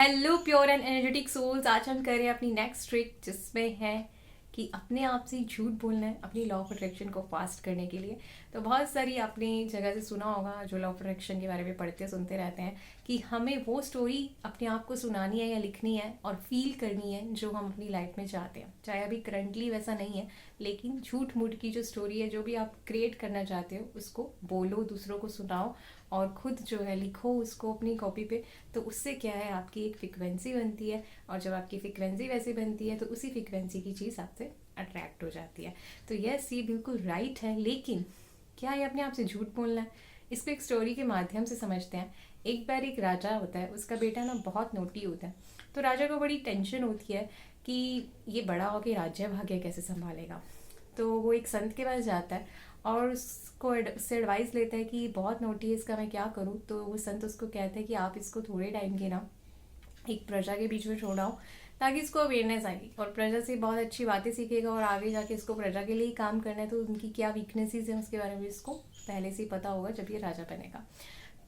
Hello pure and energetic souls. आज हम कर रहे हैं अपनी नेक्स्ट ट्रिक, जिसमें है कि अपने आप से झूठ बोलना है अपनी लॉ ऑफ अट्रैक्शन को फास्ट करने के लिए। तो बहुत सारी आपने जगह से सुना होगा, जो लॉ ऑफ अट्रैक्शन के बारे में पढ़ते सुनते रहते हैं, कि हमें वो स्टोरी अपने आप को सुनानी है या लिखनी है और फील करनी है जो हम अपनी लाइफ में चाहते हैं। चाहे अभी करंटली वैसा नहीं है, लेकिन झूठ मूठ की जो स्टोरी है, जो भी आप क्रिएट करना चाहते हो, उसको बोलो, दूसरों को सुनाओ और खुद जो है लिखो उसको अपनी कॉपी पे। तो उससे क्या है, आपकी एक फ्रिक्वेंसी बनती है, और जब आपकी फ्रिक्वेंसी वैसी बनती है तो उसी फ्रिक्वेंसी की चीज़ आपसे अट्रैक्ट हो जाती है। तो यस, ये बिल्कुल राइट है, लेकिन क्या ये अपने आप से झूठ बोलना है? इसको एक स्टोरी के माध्यम से समझते हैं। एक बार एक राजा होता है, उसका बेटा ना बहुत नोटी होता है। तो राजा को बड़ी टेंशन होती है कि ये बड़ा होकर राज्य भाग्य कैसे संभालेगा। तो वो एक संत के पास जाता है और उससे एडवाइस लेता है कि बहुत नोटी है, इसका मैं क्या करूँ। तो वो संत उसको कहता है कि आप इसको थोड़े टाइम के ना एक प्रजा के बीच में छोड़ाओ, ताकि इसको अवेयरनेस आएगी और प्रजा से बहुत अच्छी बातें सीखेगा, और आगे जाके इसको प्रजा के लिए ही काम करना है, तो उनकी क्या वीकनेसेस हैं उसके बारे में इसको पहले से ही पता होगा जब ये राजा बनेगा।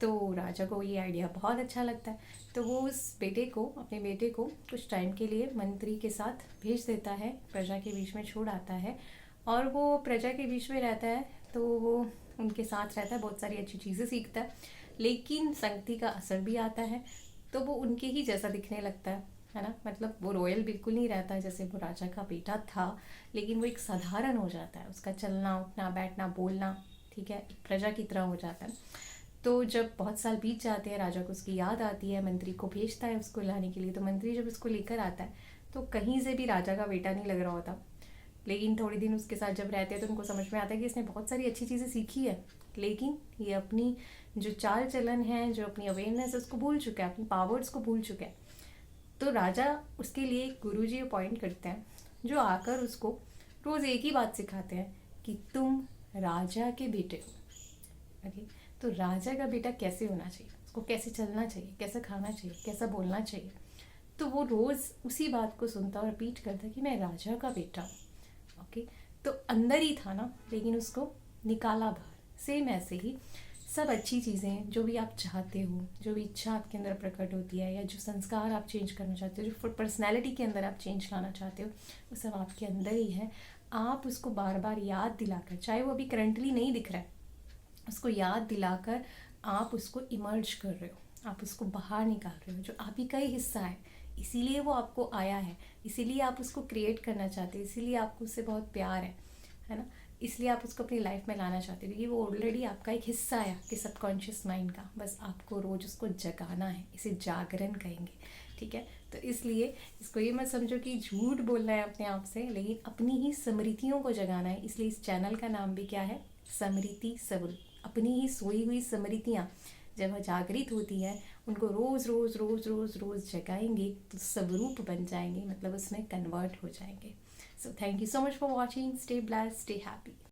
तो राजा को ये आइडिया बहुत अच्छा लगता है। तो वो अपने बेटे को कुछ टाइम के लिए मंत्री के साथ भेज देता है, प्रजा के बीच में छोड़ आता है, और वो प्रजा के बीच में रहता है। तो वो उनके साथ रहता है, बहुत सारी अच्छी चीज़ें सीखता है, लेकिन संगति का असर भी आता है। तो वो उनके ही जैसा दिखने लगता है ना। मतलब वो रॉयल बिल्कुल नहीं रहता है जैसे वो राजा का बेटा था, लेकिन वो एक साधारण हो जाता है। उसका चलना उठना बैठना बोलना, ठीक है, एक प्रजा की तरह हो जाता है। तो जब बहुत साल बीत जाते हैं, राजा को उसकी याद आती है, मंत्री को भेजता है उसको लाने के लिए। तो मंत्री जब उसको लेकर आता है, तो कहीं से भी राजा का बेटा नहीं लग रहा होता। लेकिन थोड़ी दिन उसके साथ जब रहते हैं तो उनको समझ में आता है कि इसने बहुत सारी अच्छी चीज़ें सीखी है, लेकिन ये अपनी जो चाल चलन है, जो अपनी अवेयरनेस है, उसको भूल चुका है, अपनी पावर्स को भूल चुका है। तो राजा उसके लिए एक गुरुजी अपॉइंट करते हैं, जो आकर उसको रोज़ एक ही बात सिखाते हैं कि तुम राजा के बेटे हो। ओके, तो राजा का बेटा कैसे होना चाहिए, उसको कैसे चलना चाहिए, कैसा खाना चाहिए, कैसा बोलना चाहिए। तो वो रोज़ उसी बात को सुनता और रिपीट करता कि मैं राजा का बेटा हूँ। ओके, तो अंदर ही था ना, लेकिन उसको निकाला बाहर। सेम ऐसे ही सब अच्छी चीज़ें जो भी आप चाहते हो, जो भी इच्छा आपके अंदर प्रकट होती है, या जो संस्कार आप चेंज करना चाहते हो, जो पर्सनैलिटी के अंदर आप चेंज लाना चाहते हो, वो सब आपके अंदर ही है। आप उसको बार बार याद दिलाकर, चाहे वो अभी करंटली नहीं दिख रहा है, उसको याद दिलाकर आप उसको इमर्ज कर रहे हो, आप उसको बाहर निकाल रहे हो, जो आप ही का ही हिस्सा है। इसीलिए वो आपको आया है, इसीलिए आप उसको क्रिएट करना चाहते हो, इसीलिए आपको उससे बहुत प्यार है ना। इसलिए आप उसको अपनी लाइफ में लाना चाहते हो, क्योंकि वो ऑलरेडी आपका एक हिस्सा है आपके सबकॉन्शियस माइंड का। बस आपको रोज़ उसको जगाना है, इसे जागरण कहेंगे, ठीक है। तो इसलिए इसको ये मत समझो कि झूठ बोलना है अपने आप से, लेकिन अपनी ही स्मृतियों को जगाना है। इसलिए इस चैनल का नाम भी क्या है, स्मृति स्वरूप। अपनी ही सोई हुई स्मृतियाँ जब जागृत होती हैं, उनको रोज़ रोज़ रोज़ रोज़ रोज़ जगाएंगे तो स्वरूप बन जाएंगे, मतलब उसमें कन्वर्ट हो जाएंगे। So thank you so much for watching. Stay blessed, stay happy.